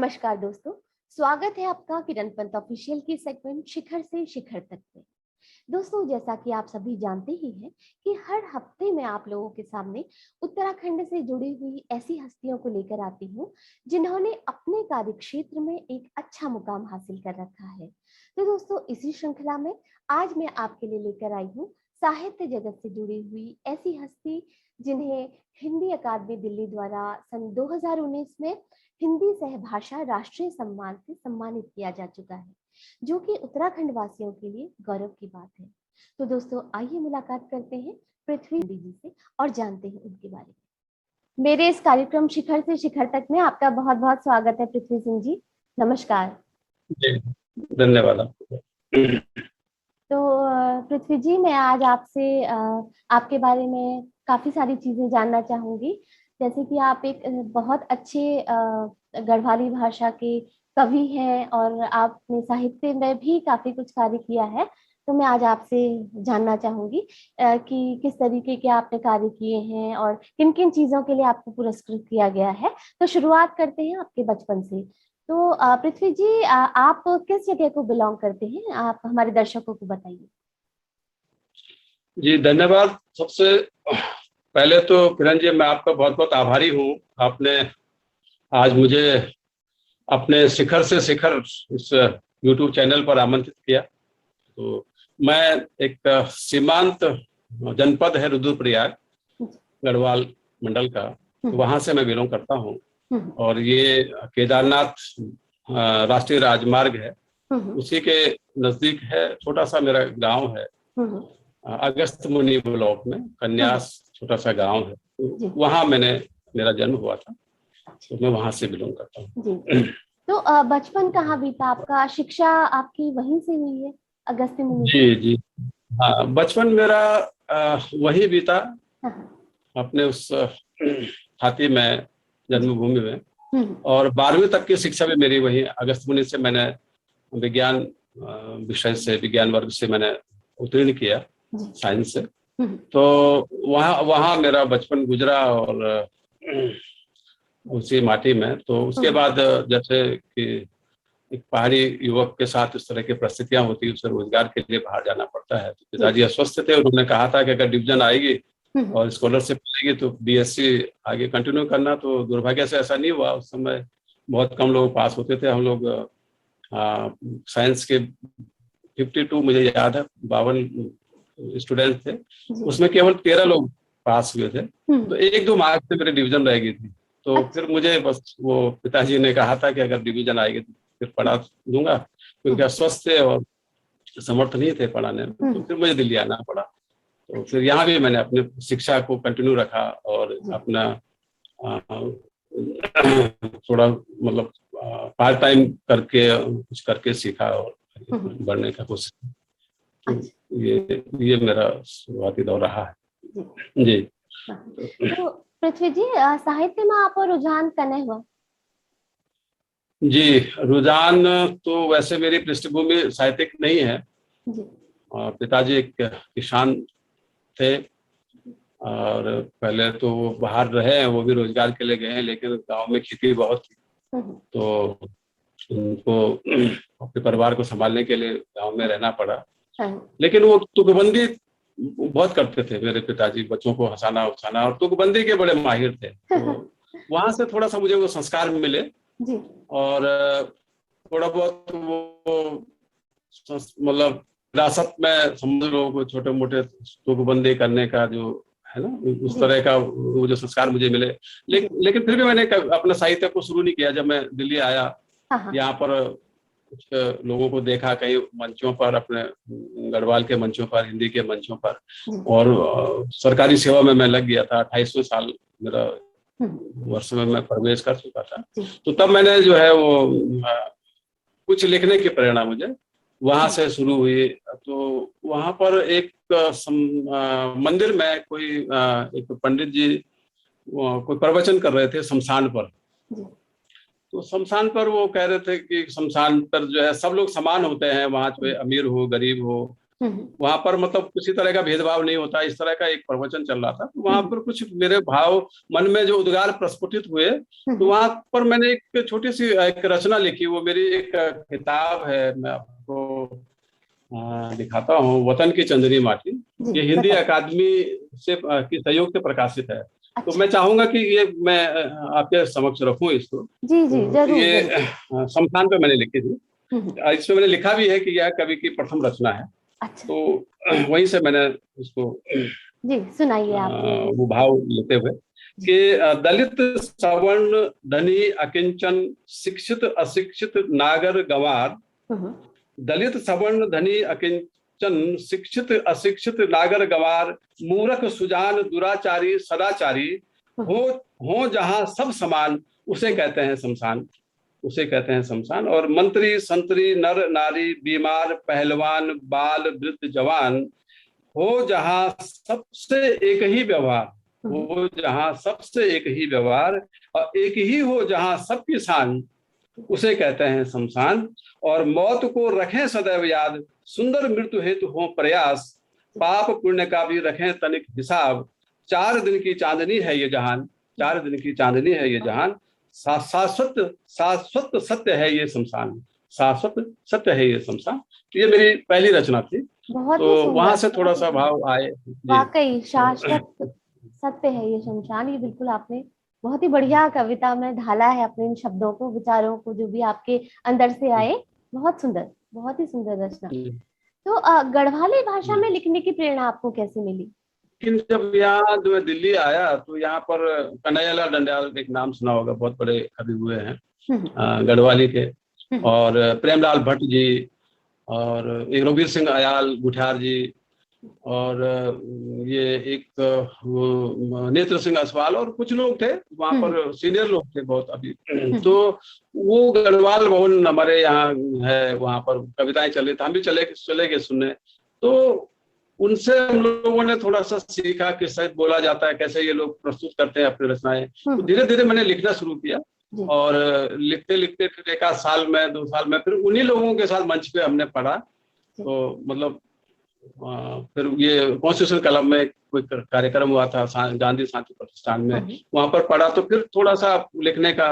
नमस्कार दोस्तों, स्वागत है आपका किरण पंत ऑफिशियल की सेगमेंट शिखर से शिखर तक में। दोस्तों, जैसा कि आप सभी जानते ही हैं कि हर हफ्ते मैं आप लोगों के सामने उत्तराखंड से जुड़ी हुई ऐसी हस्तियों को लेकर आती हूँ जिन्होंने अपने कार्य क्षेत्र में एक अच्छा मुकाम हासिल कर रखा है। तो दोस्तों, इसी श्रृंखला में आज मैं आपके लिए लेकर आई हूँ साहित्य जगत से जुड़ी हुई ऐसी हस्ती जिन्हें हिंदी अकादमी दिल्ली द्वारा सन 2019 में हिंदी सहभाषा राष्ट्रीय सम्मान से सम्मानित किया जा चुका है, जो कि उत्तराखंड वासियों के लिए गौरव की बात है। तो दोस्तों, आइए मुलाकात करते हैं पृथ्वी जी से और जानते हैं उनके बारे में। मेरे इस कार्यक्रम शिखर से शिखर तक में आपका बहुत बहुत स्वागत है पृथ्वी सिंह जी। नमस्कार। जी, धन्यवाद आपको। तो पृथ्वी जी, मैं आज आपसे आपके बारे में काफी सारी चीजें जानना चाहूंगी। जैसे कि आप एक बहुत अच्छे गढ़वाली भाषा के कवि हैं और आपने साहित्य में भी काफी कुछ कार्य किया है। तो मैं आज आपसे जानना चाहूंगी कि किस तरीके के आपने कार्य किए हैं और किन किन चीजों के लिए आपको पुरस्कृत किया गया है। तो शुरुआत करते हैं आपके बचपन से। तो पृथ्वी जी, आप किस जगह को बिलोंग करते हैं? आप हमारे दर्शकों को बताइए। जी, धन्यवाद। सबसे पहले तो किरण जी, मैं आपका बहुत बहुत आभारी हूँ। आपने आज मुझे अपने शिखर से शिखर इस YouTube चैनल पर आमंत्रित किया। तो मैं एक सीमांत जनपद है रुद्रप्रयाग, गढ़वाल मंडल का, तो वहां से मैं बिलोंग करता हूँ। और ये केदारनाथ राष्ट्रीय राजमार्ग है, उसी के नजदीक है। छोटा सा मेरा गांव है, अगस्त मुनि ब्लॉक में कन्यास छोटा सा गांव है। तो वहां मेरा जन्म हुआ था, तो मैं वहां से बिलोंग करता हूँ। तो बचपन कहाँ बीता आपका? शिक्षा आपकी वहीं से हुई है, अगस्त्य मुनि से? जी जी, हाँ, बचपन मेरा वही बीता, अपने उस छाती में, जन्मभूमि में। और 12वीं तक की शिक्षा भी मेरी वही अगस्त मुनि से। मैंने विज्ञान विषय से, विज्ञान वर्ग से मैंने उत्तीर्ण किया, साइंस से। तो वहाँ मेरा बचपन गुजरा और उसी माटी में। तो उसके बाद जैसे कि एक पहाड़ी युवक के साथ इस तरह की परिस्थितियां होती है, उसे रोजगार के लिए बाहर जाना पड़ता है। तो पिताजी अस्वस्थ थे, उन्होंने कहा था कि अगर डिवीजन आएगी और स्कॉलरशिप मिलेगी तो BSc आगे कंटिन्यू करना। तो दुर्भाग्य से ऐसा नहीं हुआ। उस समय बहुत कम लोग पास होते थे। हम लोग साइंस के 52, मुझे याद है, 52 स्टूडेंट थे, उसमें केवल 13 लोग पास हुए थे। तो 1-2 मार्क्स से मेरी डिवीजन रह गई थी। तो फिर मुझे बस वो पिताजी ने कहा था कि अगर डिवीजन आएगी तो फिर पढ़ा दूंगा, क्योंकि अस्वस्थ थे और समर्थ नहीं थे पढ़ाने में। तो फिर मुझे दिल्ली आना पड़ा। तो फिर यहाँ भी मैंने अपने शिक्षा को कंटिन्यू रखा और अपना थोड़ा मतलब पार्ट टाइम करके कुछ करके सीखा और बढ़ने का कोशिश। तो ये मेरा शुरुआती दौर रहा है। जी। तो पृथ्वी जी, साहित्य में आपका रुझान कने हुआ? जी, रुझान तो वैसे मेरी पृष्ठभूमि साहित्यिक नहीं है। पिताजी एक किसान थे और पहले तो वो बाहर रहे हैं, वो भी रोजगार के लिए गए हैं, लेकिन गांव में खेती बहुत थी। तो उनको अपने परिवार को संभालने के लिए गांव में रहना पड़ा। लेकिन वो तुकबंदी बहुत करते थे मेरे पिताजी, बच्चों को हंसाना उठाना, और तुकबंदी के बड़े माहिर थे। तो वहां से थोड़ा सा मुझे वो संस्कार मिले और थोड़ा बहुत वो मतलब विरासत में समझ लो, को छोटे मोटे तुकबंदी करने का जो है ना, उस तरह का वो जो संस्कार मुझे मिले। लेकिन फिर भी मैंने अपना साहित्य को शुरू नहीं किया। जब मैं दिल्ली आया, यहाँ पर कुछ लोगों को देखा कई मंचों पर, अपने गढ़वाल के मंचों पर, हिंदी के मंचों पर, और सरकारी सेवा में मैं लग गया था। 28वें साल मेरा वर्ष में मैं प्रवेश कर चुका था। तो तब मैंने जो है वो कुछ लिखने की प्रेरणा मुझे वहां से शुरू हुई। तो वहां पर एक मंदिर में कोई एक पंडित जी कोई प्रवचन कर रहे थे शमशान पर। तो शमशान पर वो कह रहे थे कि शमशान पर जो है सब लोग समान होते हैं, वहां चाहे अमीर हो गरीब हो, वहां पर मतलब किसी तरह का भेदभाव नहीं होता, इस तरह का एक प्रवचन चल रहा था। तो वहां पर कुछ मेरे भाव मन में जो उद्गार प्रस्फुटित हुए, तो वहां पर मैंने एक छोटी सी एक रचना लिखी। वो मेरी एक किताब है, मैं आपको दिखाता हूँ, वतन की चंदनी माटी। ये हिंदी अकादमी से की सहयोग से प्रकाशित है। तो मैं चाहूंगा कि ये मैं आपके समक्ष रखूं इसको। जी जी जरूर। ये शमशान पे मैंने लिखी थी। इसमें मैंने लिखा भी है कि यह कवि की प्रथम रचना है। अच्छा। तो वहीं से मैंने उसको जी सुनाइए आप। वो भाव लेते हुए कि दलित सवर्ण धनी अकिंचन शिक्षित अशिक्षित नागर गंवार, दलित सवर्ण धनी अकिंचन शिक्षित अशिक्षित नागर गंवार, मूर्ख सुजान दुराचारी सदाचारी, हो जहां सब समान उसे कहते हैं शमशान, उसे कहते हैं शमशान। और मंत्री संतरी नर नारी बीमार पहलवान बाल वृद्ध जवान, हो जहां सबसे एक ही व्यवहार, हो जहां सबसे एक ही व्यवहार, और एक ही हो जहां सबकी शान, उसे कहते हैं शमशान। और मौत को रखें सदैव याद, सुंदर मृत्यु हेतु हो प्रयास, पाप पुण्य का भी रखें तनिक हिसाब, 4 दिन की चांदनी है ये जहान, 4 दिन की चांदनी है ये जहान, शाश्वत शाश्वत सत्य है ये शमशान, शाश्वत सत्य है ये शमशान। ये मेरी पहली रचना थी। तो वहां से थोड़ा सा भाव आए। वाकई शाश्वत सत्य है ये शमशान, ये बिल्कुल आपने बहुत ही बढ़िया कविता में ढाला है अपने इन शब्दों को, विचारों को, जो भी आपके अंदर से आए। बहुत सुंदर, बहुत ही सुंदर रचना। तो गढ़वाली भाषा में लिखने की प्रेरणा आपको कैसे मिली? लेकिन जब यहाँ मैं दिल्ली आया तो यहाँ पर कन्हैयालाल दंड्याल एक नाम सुना होगा, बहुत बड़े कवि हुए हैं गढ़वाली के, और प्रेमलाल भट्ट जी, और एक रघुवीर सिंह अयाल गुठियार जी, और ये एक नेत्र सिंह असवाल, और कुछ लोग थे वहां पर, सीनियर लोग थे बहुत अभी। तो वो गढ़वाल भवन हमारे यहाँ है, वहां पर कविताएं चले थे, हम भी चले गए सुनने। तो उनसे हम लोगों ने थोड़ा सा सीखा कि शायद बोला जाता है, कैसे ये लोग प्रस्तुत करते हैं अपनी रचनाएं। तो धीरे धीरे मैंने लिखना शुरू किया, और लिखते लिखते फिर 1 आध साल में 2 साल में फिर उन्हीं लोगों के साथ मंच पे हमने पढ़ा। तो मतलब फिर ये कॉन्स्टिट्यूशन क्लब में कोई कार्यक्रम हुआ था गांधी शांति प्रतिष्ठान में, वहां पर पढ़ा। तो फिर थोड़ा सा लिखने का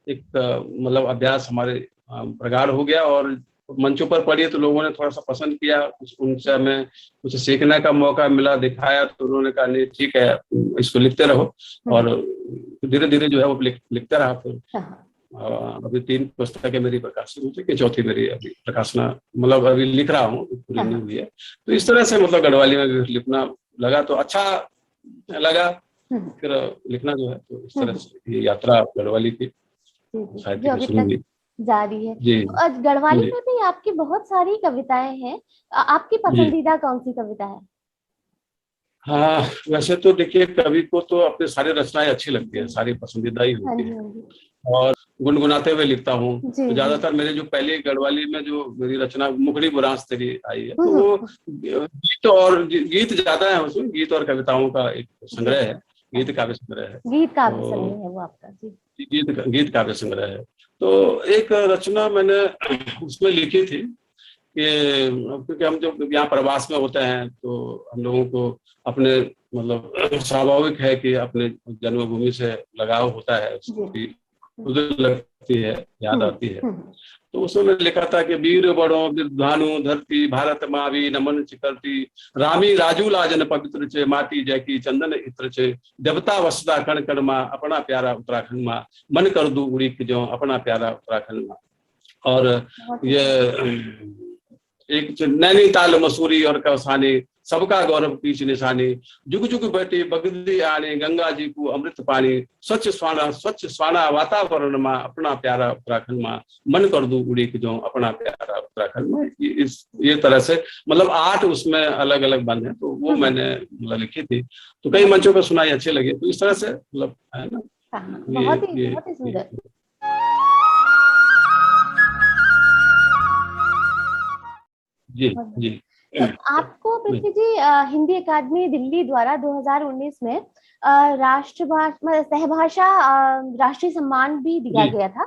एक मतलब अभ्यास हमारे प्रगाढ़ हो गया, और मंचों पर पढ़ी तो लोगों ने थोड़ा सा पसंद किया, उनसे हमें कुछ सीखने का मौका मिला, दिखाया, तो उन्होंने कहा नहीं ठीक है इसको लिखते रहो। और धीरे धीरे जो है वो लिखते रहा। फिर अभी 3 पुस्तकें मेरी प्रकाशित हो चुकी, 4थी मेरी अभी प्रकाशना, मतलब अभी लिख रहा हूँ, पूरी नहीं हुई है। तो इस तरह से मतलब गढ़वाली में लिखना लगा तो अच्छा लगा, फिर लिखना जो है, तो इस तरह से ये यात्रा गढ़वाली की साहित्य की शुरू हुई, जारी है। तो गढ़वाली में भी आपकी बहुत सारी कविताएं हैं, आपकी पसंदीदा कौन सी कविता है? हाँ वैसे तो देखिए, कवि को तो अपने सारी रचनाएं अच्छी लगती है, सारी पसंदीदा ही होती है, और गुनगुनाते हुए लिखता हूँ। तो ज्यादातर मेरे जो पहले गढ़वाली में जो मेरी रचना मुखड़ी बुरांस तेरी आई है, तो वो गीत ज्यादा है उसमें, गीत और कविताओं का एक संग्रह है, गीत काव्य संग्रह है, गीत काव्य संग्रह है वो आपका। गीत काव्य संग्रह है। तो एक रचना मैंने उसमें लिखी थी कि क्योंकि हम जब यहाँ प्रवास में होते हैं तो हम लोगों को अपने मतलब स्वाभाविक है कि अपने जन्मभूमि से लगाव होता है, उसकी लगती है, याद आती है। तो उसमें मैंने लिखा था कि वीर बड़ो विद्वानु धरती भारत मावी नमन चिकरती, रामी राजू लाजन पवित्र चे माटी जय की चंदन इत्र चे, देवता वसदा कण कण माँ अपना प्यारा उत्तराखंड माँ, मन कर दू उड़ी जो अपना प्यारा उत्तराखंड माँ। और ये एक नैनीताल मसूरी और कौसानी, सबका गौरव पीछ निशानी, जुग जुग बैठी बगदी आने गंगा जी को अमृत पानी, स्वच्छ स्वाना वातावरण माँ अपना प्यारा उत्तराखंड माँ, मन कर दू उड़ी जो अपना प्यारा उत्तराखंड माँ। ये तरह से मतलब 8 उसमें अलग अलग बंद है, तो वो मैंने मतलब लिखी थी, तो कई मंचों पर सुनाई, अच्छे लगे। तो इस तरह से मतलब है ना, बहुत ही सुंदर। जी जी। तो आपको पृथ्वी जी हिंदी अकादमी दिल्ली द्वारा 2019 में सहभाषा राष्ट्रीय सम्मान भी दिया गया था।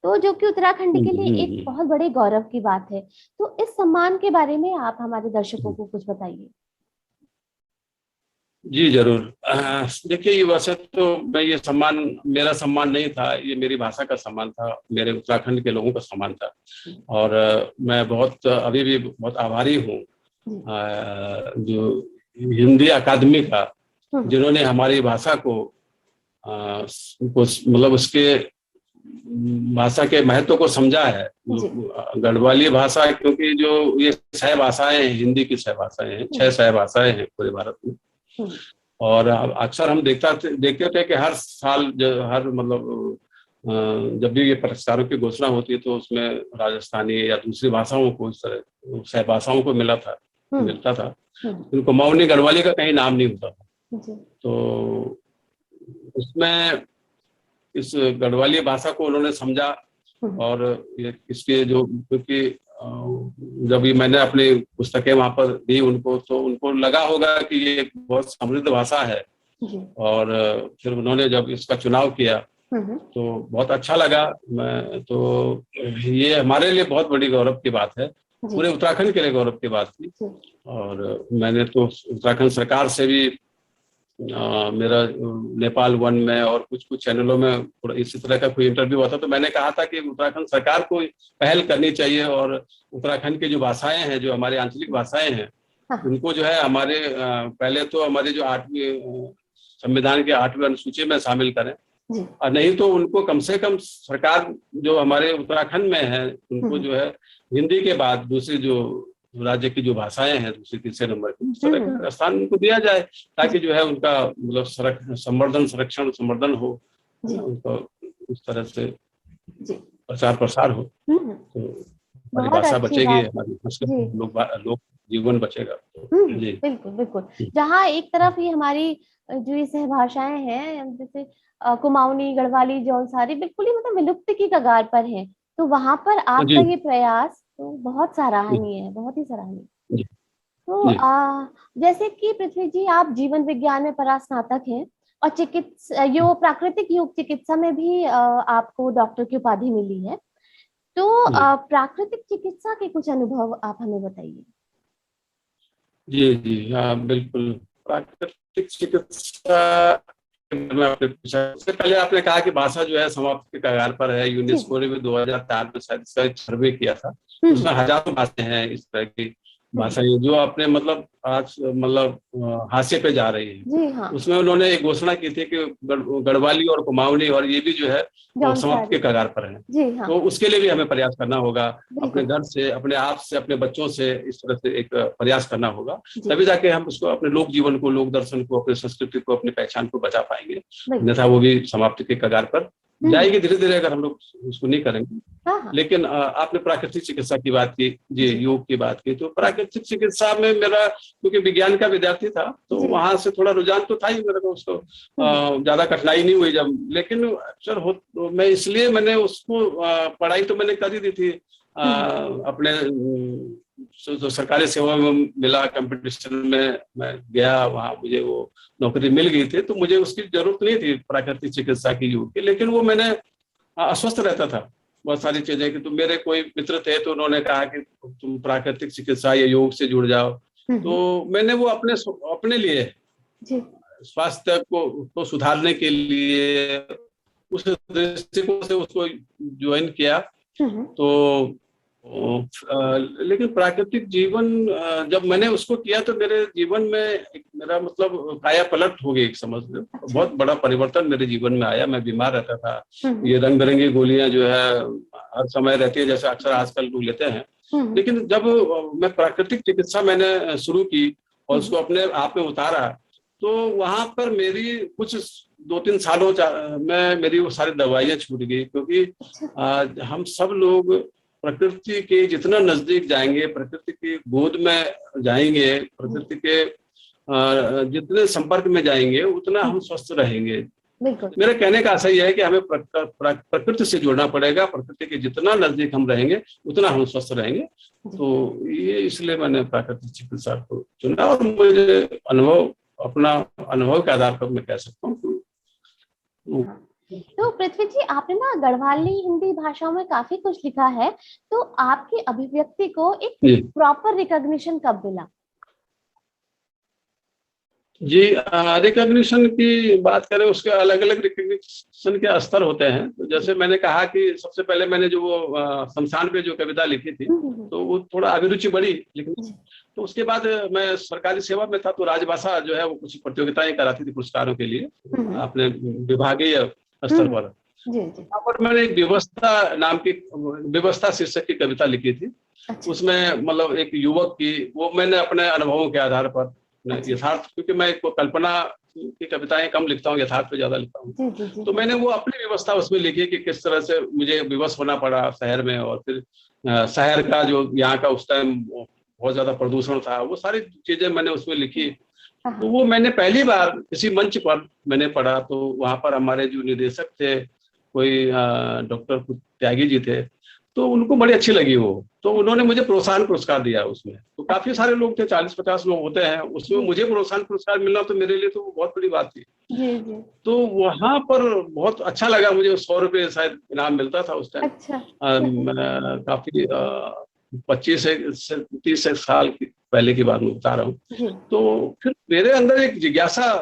तो जो कि उत्तराखंड के लिए एक बहुत बड़े गौरव की बात है। तो इस सम्मान के बारे में आप हमारे दर्शकों को कुछ बताइए। जी जरूर। देखिए, ये वैसे तो मैं ये सम्मान मेरा सम्मान नहीं था, ये मेरी भाषा का सम्मान था, मेरे उत्तराखंड के लोगों का सम्मान था। और मैं बहुत अभी भी बहुत आभारी हूँ जो हिंदी अकादमी का, जिन्होंने हमारी भाषा को मतलब उसके भाषा के महत्व को समझा है। गढ़वाली भाषा, क्योंकि जो ये 6 भाषाएं हैं, हिंदी की 6 भाषाएं हैं, 6 भाषाएं हैं पूरे भारत में। और अक्सर हम देखते थे कि हर साल हर मतलब जब भी ये पुरस्कारों की घोषणा होती है तो उसमें राजस्थानी या दूसरी भाषाओं को, इस तरह 6 भाषाओं को मिलता था। उनको मौनी गढ़वाली का कहीं नाम नहीं होता था। तो उसमें इस गढ़वाली भाषा को उन्होंने समझा। और इसके जो, क्योंकि जब ये मैंने अपनी पुस्तकें वहां पर दी उनको, तो उनको लगा होगा कि ये एक बहुत समृद्ध भाषा है। और फिर उन्होंने जब इसका चुनाव किया तो बहुत अच्छा लगा। मैं तो ये हमारे लिए बहुत बड़ी गौरव की बात है, पूरे उत्तराखंड के लिए गौरव की बात थी। और मैंने तो उत्तराखंड सरकार से भी मेरा नेपाल वन में और कुछ चैनलों में इसी तरह का कोई इंटरव्यू हुआ था, तो मैंने कहा था कि उत्तराखंड सरकार को पहल करनी चाहिए और उत्तराखंड की जो भाषाएं हैं, जो हमारी आंचलिक भाषाएं हैं, उनको जो है हमारे पहले तो हमारे जो 8वीं संविधान के 8वें अनुसूची में शामिल करें, और नहीं तो उनको कम से कम सरकार जो हमारे उत्तराखंड में है उनको जो है हिंदी के बाद दूसरी जो राज्य की जो भाषाएं हैं, दूसरे तीसरे नंबर की, उस तरह का स्थान उनको दिया जाए, ताकि जो है उनका मतलब संवर्धन हो, उनको उस तरह से प्रचार प्रसार हो, तो हमारी भाषा बचेगी, हमारी लोक जीवन बचेगा। जी बिल्कुल बिल्कुल। जहाँ एक तरफ ये हमारी जो ये सहभाषाएं हैं, जैसे कुमाऊनी, गढ़वाली, जौनसारी बिल्कुल ही मतलब विलुप्त की कगार पर है, तो वहां पर आपका ये प्रयास तो बहुत सराहनीय है, बहुत ही सराहनीय। तो जैसे कि पृथ्वी जी, आप जीवन विज्ञान में परास्नातक हैं और प्राकृतिक योग चिकित्सा में भी आपको डॉक्टर की उपाधि मिली है। तो प्राकृतिक चिकित्सा के कुछ अनुभव आप हमें बताइए। जी जी हाँ बिल्कुल। प्राकृतिक चिकित्सा में आपने पूछा, उससे पहले आपने कहा कि भाषा जो है समाप्ति के कगार पर है। यूनेस्को ने भी 2004 में शायद इसका एक सर्वे किया था, उसमें हजारों भाषाएं हैं इस तरह की भाषाएं जो अपने मतलब आज मतलब हाशिए पे जा रही है। हाँ। उसमें उन्होंने एक घोषणा की थी कि गढ़वाली और कुमाऊनी और ये भी जो है वो समाप्ति के कगार पर है। हाँ। तो उसके लिए भी हमें प्रयास करना होगा, अपने घर से, अपने आप से, अपने बच्चों से इस तरह से एक प्रयास करना होगा, तभी जाके हम उसको अपने लोक जीवन को, लोक दर्शन को, अपनी संस्कृति को, अपनी पहचान को बचा पाएंगे। अन्यथा वो भी समाप्ति के कगार पर जाएगी धीरे धीरे, अगर हम लोग उसको नहीं करेंगे। हाँ। लेकिन आपने प्राकृतिक चिकित्सा की बात की, जी योग की बात की, तो प्राकृतिक चिकित्सा में मेरा, क्योंकि विज्ञान का विद्यार्थी था, तो वहां से थोड़ा रुझान तो था ही मेरे को, उसको ज्यादा कठिनाई नहीं हुई जब। लेकिन अक्सर मैं इसलिए मैंने उसको पढ़ाई तो मैंने कर ही दी थी, अपने जो सरकारी सेवा में मिला, कंपटीशन में मैं गया, वहां मुझे वो नौकरी मिल गई थी, तो मुझे उसकी जरूरत नहीं थी प्राकृतिक चिकित्सा की, योग की। लेकिन वो मैंने अस्वस्थ रहता था बहुत सारी चीजें की। तो मेरे कोई मित्र थे, तो उन्होंने कहा कि तुम प्राकृतिक चिकित्सा या योग से जुड़ जाओ। तो मैंने वो अपने लिए स्वास्थ्य को सुधारने के लिए उस दृष्टिकोण से उसको ज्वाइन किया। तो लेकिन प्राकृतिक जीवन जब मैंने उसको किया तो मेरे जीवन में मेरा मतलब काया पलट हो गई, एक समझ लो। बहुत बड़ा परिवर्तन मेरे जीवन में आया। मैं बीमार रहता था, ये रंग बिरंगी गोलियां जो है हर समय रहती है, जैसे अक्सर आजकल लोग लेते हैं। लेकिन जब मैं प्राकृतिक चिकित्सा मैंने शुरू की और उसको अपने आप में उतारा, तो वहां पर मेरी कुछ 2-3 सालों में मेरी वो सारी दवाइयां छूट गई। क्योंकि हम सब लोग प्रकृति के जितना नजदीक जाएंगे, प्रकृति की गोद में जाएंगे, प्रकृति के जितने संपर्क में जाएंगे, उतना हम स्वस्थ रहेंगे। मेरे कहने का आशय यह है कि हमें प्रकृति से जुड़ना पड़ेगा। प्रकृति के जितना नजदीक हम रहेंगे उतना हम स्वस्थ रहेंगे। तो ये इसलिए मैंने प्राकृतिक चिकित्सा को चुना, और मुझे अपना अनुभव के आधार पर मैं कह सकता हूँ। तो पृथ्वी जी, आपने ना गढ़वाली हिंदी भाषाओं में काफी कुछ लिखा है, तो आपकी अभिव्यक्ति को एक जी प्रॉपर रिकॉग्निशन कब मिला? जी, रिकॉग्निशन की बात करें, उसके अलग अलग रिकॉग्निशन के स्तर होते हैं। तो जैसे मैंने कहा कि सबसे पहले मैंने जो वो शमशान पे जो कविता लिखी थी, हम्म। तो वो थोड़ा अभिरुचि बढ़ी लिखने। जी। तो उसके बाद मैं सरकारी सेवा में था, तो राजभाषा जो है वो कुछ प्रतियोगिताएं कराती थी पुरस्कारों के लिए हम्म। अपने विभागीय स्तर हम्म। पर। जी जी। वहाँ पर मैंने एक व्यवस्था नाम की, व्यवस्था शीर्षक की कविता लिखी थी। अच्छा। उसमें मतलब एक युवक की, वो मैंने अपने अनुभवों के आधार पर अच्छा। यथार्थ, क्योंकि मैं कल्पना की कविताएं कम लिखता हूँ, यथार्थ पे ज्यादा लिखता हूँ। जी जी जी तो जी। मैंने वो अपनी व्यवस्था उसमें लिखी कि किस तरह से मुझे विवश होना पड़ा शहर में, और फिर शहर का जो यहाँ का उस टाइम बहुत ज्यादा प्रदूषण था, वो सारी चीजें मैंने उसमें लिखी। हाँ तो हाँ। वो मैंने पहली बार किसी मंच पर मैंने पढ़ा, तो वहां पर हमारे जो निदेशक थे, कोई डॉक्टर त्यागी जी थे, तो उनको बड़ी अच्छी लगी वो। तो उन्होंने मुझे प्रोत्साहन पुरस्कार दिया उसमें। तो काफी अच्छा। सारे लोग थे, 40-50 लोग होते हैं उसमें, जी मुझे प्रोत्साहन पुरस्कार मिलना तो मेरे लिए तो बहुत बड़ी बात थी। जी जी। तो वहां पर बहुत अच्छा लगा मुझे। 100 रुपये शायद इनाम मिलता था उस टाइम। अच्छा। काफी 25 से 30 साल की पहले की बात मैं बता रहा हूँ। जी। तो फिर मेरे अंदर एक जिज्ञासा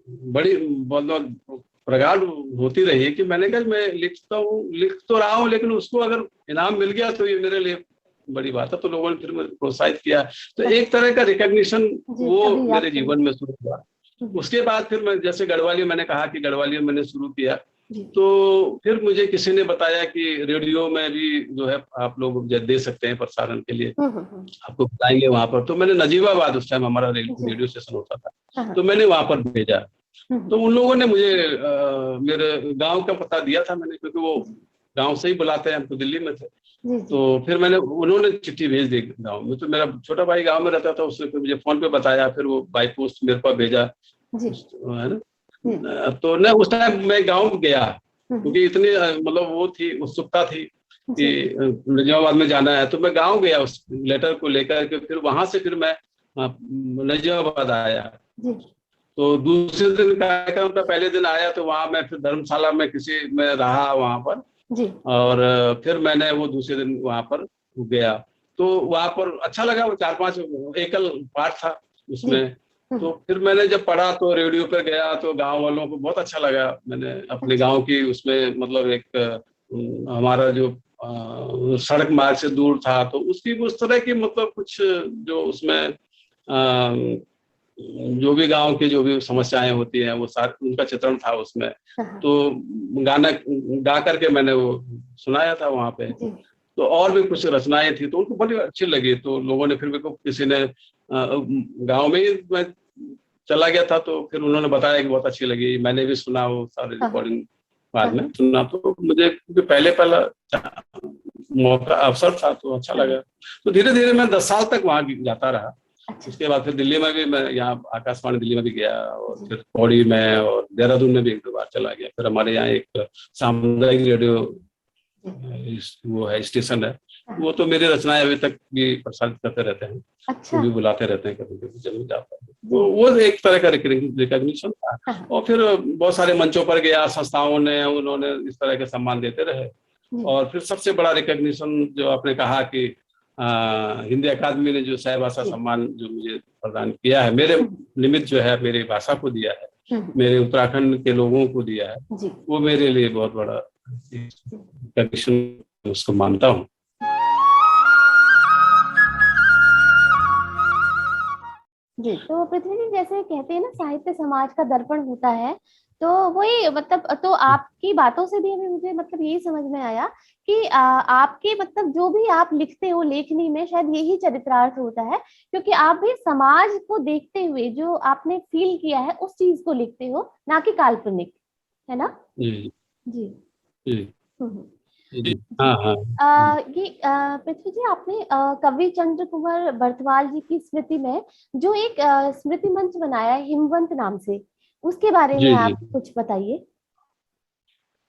बड़ी बहुत प्रगाढ़ होती रही कि मैंने कहा मैं लिख तो रहा हूँ, लेकिन उसको अगर इनाम मिल गया तो ये मेरे लिए बड़ी बात है। तो लोगों ने फिर मुझे प्रोत्साहित किया। तो अच्छा। एक तरह का रिकॉग्निशन जी, वो तभी मेरे आपको जीवन मिला। में शुरू हुआ। हम्म। उसके बाद फिर मैं जैसे गढ़वाली, मैंने कहा कि गढ़वाली मैंने शुरू किया, जी। तो फिर मुझे किसी ने बताया कि रेडियो में भी जो है आप लोग दे सकते हैं प्रसारण के लिए, हम्म। आपको बुलाएंगे वहां पर। तो मैंने नजीबाबाद, उस टाइम हमारा जी। रेडियो स्टेशन होता था, हाँ हाँ। तो मैंने वहां पर भेजा। हम्म। तो उन लोगों ने मुझे मेरे गांव का पता दिया था मैंने, क्योंकि वो जी गांव से ही बुलाते हैं, हम तो दिल्ली में थे। जी जी। तो फिर उन्होंने चिट्ठी भेज दी गाँव में। तो मेरा छोटा भाई गाँव में रहता था, उसने फिर मुझे फोन पे बताया, फिर वो बाई पोस्ट मेरे पास भेजा, जी है ना। जी। तो न उस टाइम मैं गाँव गया, हम्म। क्योंकि इतनी मतलब वो थी, उत्सुकता थी कि जी नजीबाबाद में जाना है। तो मैं गाँव गया उस लेटर को लेकर के, फिर वहां से फिर मैं नजीबाबाद आया। जी तो दूसरे दिन कार्यक्रम का पहले दिन आया, तो वहां मैं फिर धर्मशाला में किसी में रहा वहां पर। जी। और फिर मैंने वो दूसरे दिन वहां पर गया। तो वहां पर अच्छा लगा, वो 4-5 एकल पाठ था जी। उसमें। तो फिर मैंने जब पढ़ा तो रेडियो पर गया, तो गांव वालों को बहुत अच्छा लगा। मैंने अपने अच्छा। गांव की उसमें मतलब एक हमारा जो सड़क मार्ग से दूर था, तो उसकी उस तरह की मतलब कुछ जो उसमें जो भी गांव की जो भी समस्याएं होती हैं, वो सारे उनका चित्रण था उसमें। हाँ हाँ। तो गाना गा करके मैंने वो सुनाया था वहां पे। जी। तो और भी कुछ रचनाएं थी, तो उनको बड़ी अच्छी लगी। तो लोगों ने फिर मेरे को, किसी ने गांव में ही मैं चला गया था, तो फिर उन्होंने बताया कि बहुत अच्छी लगी। मैंने भी सुना वो सारे हाँ हाँ। रिकॉर्डिंग, बाद हाँ में सुना। तो मुझे क्योंकि पहले पहला मौका अवसर था, तो अच्छा हाँ। लगा। तो धीरे धीरे मैं 10 साल तक वहां जाता रहा। अच्छा। उसके बाद फिर दिल्ली में भी, मैं यहाँ आकाशवाणी दिल्ली में भी गया, और जी फिर पौड़ी में और देहरादून में भी 1-2 बार चला गया। फिर हमारे यहाँ एक सामुदायिक रेडियो जी। वो है, स्टेशन है। हाँ। वो तो मेरी रचनाएं अभी तक भी प्रसारित करते रहते हैं, वो अच्छा। भी बुलाते रहते हैं कभी कभी जब जाता है। जी। तो वो एक तरह का रिकॉग्निशन था। हाँ हाँ। और फिर बहुत सारे मंचों पर गया, संस्थाओं ने उन्होंने इस तरह के सम्मान देते रहे। जी। और फिर सबसे बड़ा रिकॉग्निशन जो आपने कहा कि हिंदी अकादमी ने जो सह भाषा जी। सम्मान जो मुझे प्रदान किया है, मेरे निमित्त जो है, मेरी भाषा को दिया है, हम्म। मेरे उत्तराखंड के लोगों को दिया है, जी वो मेरे लिए बहुत बड़ा जी। रिकॉग्निशन उसको मानता हूँ। जी, तो पृथ्वी जी, जैसे कहते हैं ना, साहित्य समाज का दर्पण होता है, तो वही मतलब, तो आपकी बातों से भी हमें, मुझे मतलब यही समझ में आया कि आपके मतलब जो भी आप लिखते हो लेखनी में, शायद यही चरित्रार्थ होता है, क्योंकि आप भी समाज को देखते हुए जो आपने फील किया है उस चीज को लिखते हो, ना कि काल्पनिक, है ना? जी जी। जी हम्म। जी। जी। हाँ हाँ। ये पृथ्वी जी, आपने कवि चंद्र कुंवर बरथवाल जी की स्मृति में जो एक स्मृति मंच बनाया है हिमवंत नाम से, उसके बारे में जी जी आप कुछ बताइए।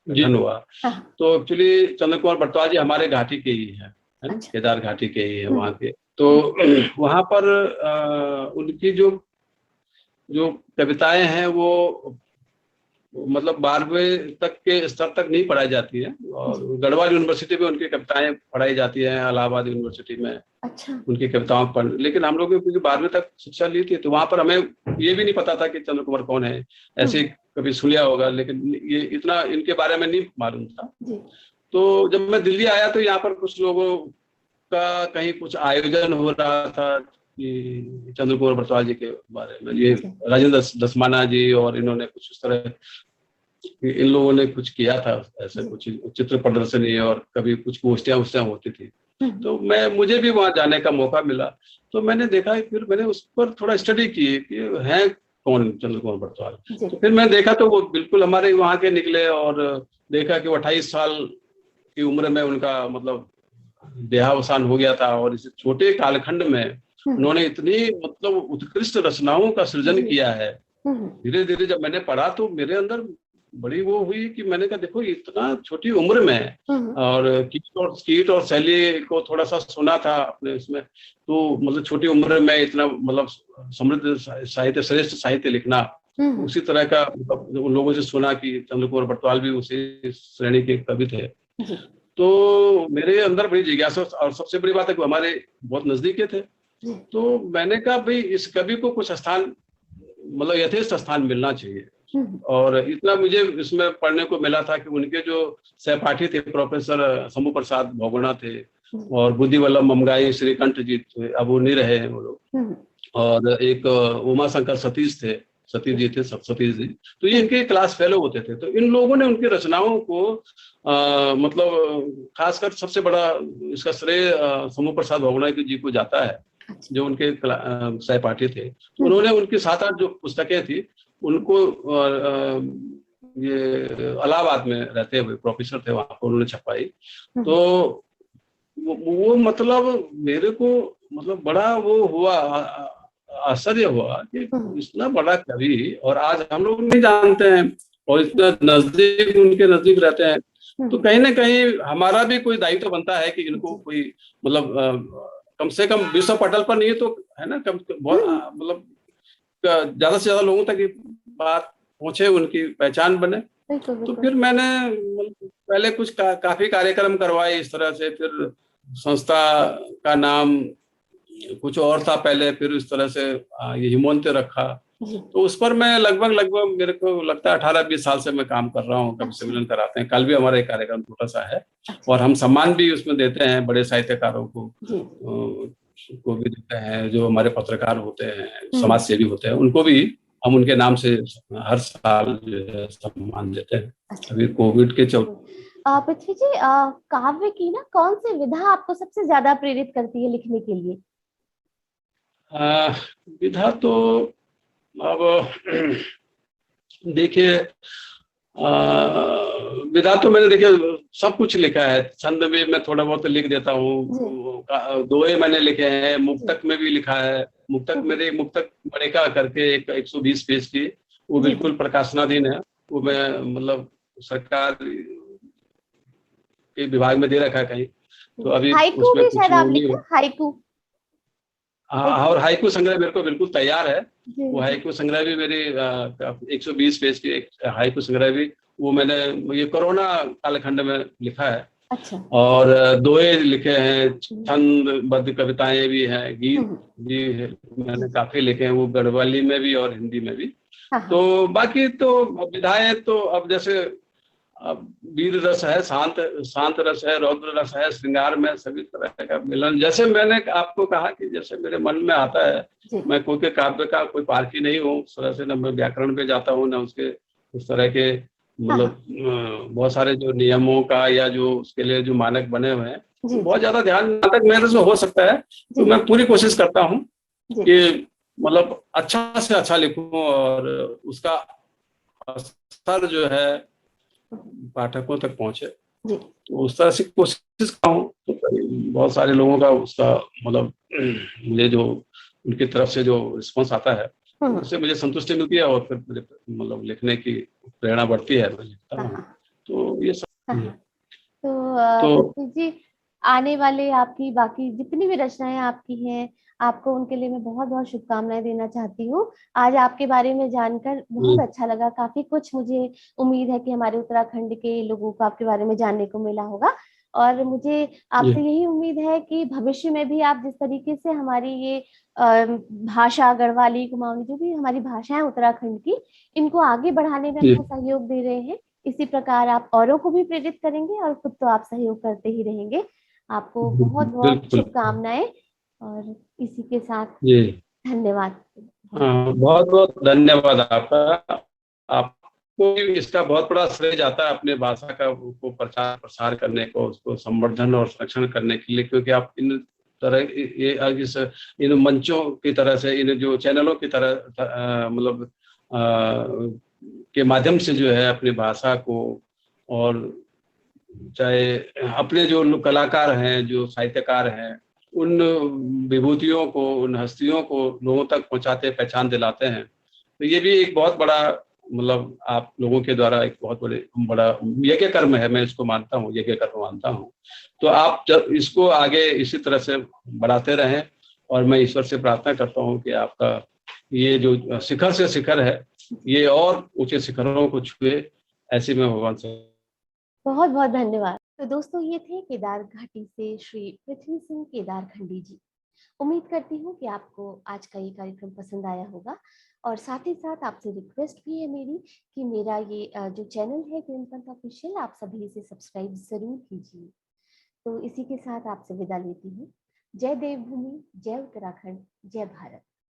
जी। हुआ। हाँ। तो एक्चुअली चंद्र कुमार बरतवाल जी हमारे घाटी के ही है ना, अच्छा। केदार घाटी के ही है हम्म। वहाँ के। तो वहाँ पर उनकी जो जो कविताएं हैं, वो मतलब 12वीं तक के स्तर तक नहीं पढ़ाई जाती है, और गढ़वाल यूनिवर्सिटी में उनकी कविताएं पढ़ाई जाती हैं, इलाहाबाद यूनिवर्सिटी में अच्छा। उनकी कविताओं पर। लेकिन हम लोगों ने क्योंकि 12वीं तक शिक्षा ली थी, तो वहां पर हमें ये भी नहीं पता था कि चंद्र कुमार कौन है। ऐसे कभी सुनिया होगा, लेकिन ये इतना इनके बारे में नहीं मालूम था। तो जब मैं दिल्ली आया तो यहाँ पर कुछ लोगों का कहीं कुछ आयोजन हो रहा था कि चंद्र कुमार बरतवाल जी के बारे में, ये राजेंद्र दसमाना जी और इन्होंने कुछ इस तरह, इन लोगों ने कुछ किया था ऐसे कुछ चित्र प्रदर्शनी, और कभी कुछ गोष्ठियां होती थी। तो मुझे भी वहां जाने का मौका मिला। तो मैंने देखा, फिर मैंने उस पर थोड़ा स्टडी की कि है कौन चंद्र कुमार बरतवाल। तो फिर मैं देखा तो वो बिल्कुल हमारे वहां के निकले, और देखा कि वो 28 साल की उम्र में उनका मतलब देहावसान हो गया था, और इस छोटे कालखंड में उन्होंने इतनी मतलब उत्कृष्ट रचनाओं का सृजन किया है। धीरे धीरे जब मैंने पढ़ा तो मेरे अंदर बड़ी वो हुई कि मैंने कहा देखो इतना छोटी उम्र में, और कीट और शैली को थोड़ा सा सुना था अपने इसमें, तो मतलब छोटी उम्र में इतना मतलब समृद्ध साहित्य, श्रेष्ठ साहित्य लिखना, उसी तरह का उन लोगों से सुना कि चंद्र कुमार बरतवाल भी उसी श्रेणी के कवि थे। तो मेरे अंदर बड़ी जिज्ञासा, और सबसे बड़ी बात है कि हमारे बहुत नजदीक थे। तो मैंने कहा भाई इस कवि को कुछ स्थान, मतलब यथेष्ट स्थान मिलना चाहिए। और इतना मुझे इसमें पढ़ने को मिला था कि उनके जो सहपाठी थे प्रोफेसर शंभू प्रसाद बहुगुणा थे, और बुद्धि वल्लभ ममगाई श्रीकंठ जी थे, अब वो नहीं रहे हैं वो लोग, और एक उमा शंकर सतीश थे, सतीश जी थे, सतीश जी, तो ये इनके क्लास फेलो होते थे। तो इन लोगों ने उनकी रचनाओं को मतलब खासकर सबसे बड़ा इसका श्रेय शंभू प्रसाद बहुगुणा जी को जाता है, जो उनके सहपाठी थे। तो उन्होंने उनकी 7-8 जो पुस्तकें थी उनको ये इलाहाबाद में रहते हुए प्रोफेसर थे, वहां पर उन्होंने छपाई। तो वो मतलब मेरे को मतलब बड़ा वो हुआ, आश्चर्य हुआ कि इतना बड़ा कवि, और आज हम लोग नहीं जानते हैं, और इतना नजदीक उनके नजदीक रहते हैं। तो कहीं ना कहीं हमारा भी कोई दायित्व बनता है कि इनको कोई मतलब कम से कम विश्व पटल पर नहीं तो है ना, कम बहुत मतलब ज्यादा से ज्यादा लोगों तक ये बात पहुंचे, उनकी पहचान बने। तो फिर मैंने पहले कुछ काफी कार्यक्रम करवाए इस तरह से, फिर संस्था का नाम कुछ और था पहले, फिर इस तरह से ये हिमोंत रखा। तो उस पर मैं लगभग मेरे को लगता है 18-20 साल से मैं काम कर रहा हूँ। कभी सम्मेलन कराते हैं, कल भी हमारा एक कार्यक्रम छोटा सा है, और हम सम्मान भी उसमें देते हैं बड़े साहित्यकारों को भी देते हैं, जो हमारे पत्रकार होते हैं, समाज सेवी होते हैं, उनको भी हम उनके नाम से हर साल जो है सम्मान देते हैं। अभी कोविड के पृथ्वी जी, काव्य की ना कौन सी विधा आपको सबसे ज्यादा प्रेरित करती है लिखने के लिए? विधा तो अब देखिए, विधा तो मैंने देखिए सब कुछ लिखा है। छंद भी मैं थोड़ा बहुत लिख देता हूँ, दोहे मैंने लिखे हैं, मुक्तक में भी लिखा है। मुक्तक मेरे मुक्तक मणिका करके एक 120 पेज की, वो बिल्कुल प्रकाशनाधीन है, वो मैं मतलब सरकार के विभाग में दे रखा है कहीं, तो अभी उसमें कुछ नहीं हुआ। हाइकू, हाँ, और हाइकू संग्रह मेरे को बिल्कुल तैयार है। वो हाइकू संग्रह भी मेरी 120 पेज की एक हाइकू संग्रह भी, वो मैंने ये कोरोना कालखंड में लिखा है। अच्छा। और दोहे लिखे हैं, छंदबद्ध कविताएं भी हैं, गीत भी है, मैंने काफी लिखे हैं, वो गढ़वाली में भी और हिंदी में भी। तो बाकी तो विधाएं तो अब जैसे अब वीर रस है, शांत रस है, रौद्र रस है, श्रृंगार में सभी तरह का मिलन। जैसे मैंने आपको कहा कि जैसे मेरे मन में आता है, मैं कोई के काव्य का कोई पारखी नहीं हूँ उस तरह से, न मैं व्याकरण पे जाता हूँ, न उसके उस तरह के मतलब बहुत सारे जो नियमों का या जो उसके लिए जो मानक बने हुए हैं, तो बहुत ज्यादा ध्यान नाटक मेरे से हो सकता है। तो मैं पूरी कोशिश करता हूँ कि मतलब अच्छा से अच्छा लिखूं, और उसका असर जो है पाठकों तक पहुंचे, तो उस तरह से कोशिश करता हूँ। तो बहुत सारे लोगों का उसका मतलब मुझे जो उनकी तरफ से जो रिस्पांस आता है, उससे मुझे संतुष्टि मिलती है, और फिर मुझे मतलब लिखने की प्रेरणा बढ़ती है, मैं लिखता हूँ। तो ये सब तो जी, आने वाले आपकी बाकी जितनी भी रचनाएं आपकी हैं, आपको उनके लिए मैं बहुत बहुत शुभकामनाएं देना चाहती हूँ। आज आपके बारे में जानकर बहुत जी अच्छा लगा, काफी कुछ मुझे उम्मीद है कि हमारे उत्तराखंड के लोगों को आपके बारे में जानने को मिला होगा। और मुझे जी आपसे यही उम्मीद है कि भविष्य में भी आप जिस तरीके से हमारी ये भाषा, गढ़वाली, कुमाऊनी, जो भी हमारी भाषा है उत्तराखंड की, इनको आगे बढ़ाने में जी अपना सहयोग दे रहे हैं, इसी प्रकार आप औरों को भी प्रेरित करेंगे और खुद तो आप सहयोग करते ही रहेंगे। आपको बहुत बहुत बिल्कुल। शुभकामनाएं। और इसी के साथ जी धन्यवाद। बहुत बहुत धन्यवाद आपका। आपको भी इसका बहुत बड़ा श्रेय जाता है अपने भाषा का को प्रचार प्रसार करने को, उसको संवर्धन और संरक्षण करने के लिए, क्योंकि आप इन तरह ये इस इन मंचों की तरह से, इन जो चैनलों की तरह मतलब के माध्यम से जो है अपनी भाषा को, और चाहे अपने जो कलाकार हैं, जो साहित्यकार हैं, उन विभूतियों को, उन हस्तियों को लोगों तक पहुंचाते, पहचान दिलाते हैं। तो ये भी एक बहुत बड़ा, मतलब आप लोगों के द्वारा एक बहुत बड़ा यज्ञ कर्म है, मैं इसको मानता हूँ, यज्ञ कर्म मानता हूँ। तो आप जब इसको आगे इसी तरह से बढ़ाते रहें, और मैं ईश्वर से प्रार्थना करता हूँ कि आपका ये जो शिखर से शिखर है, ये और ऊंचे शिखरों को छुए, ऐसे में भगवान से। बहुत बहुत धन्यवाद। तो दोस्तों, ये थे केदार घाटी से श्री पृथ्वी सिंह केदार खंडी जी। उम्मीद करती हूँ कि आपको आज का ये कार्यक्रम पसंद आया होगा। और साथ ही साथ आपसे रिक्वेस्ट भी है मेरी कि मेरा ये जो चैनल है किरणपंथ ऑफिशियल, आप सभी इसे सब्सक्राइब जरूर कीजिए। तो इसी के साथ आपसे विदा लेती हूँ। जय देवभूमि, जय उत्तराखंड, जय भारत।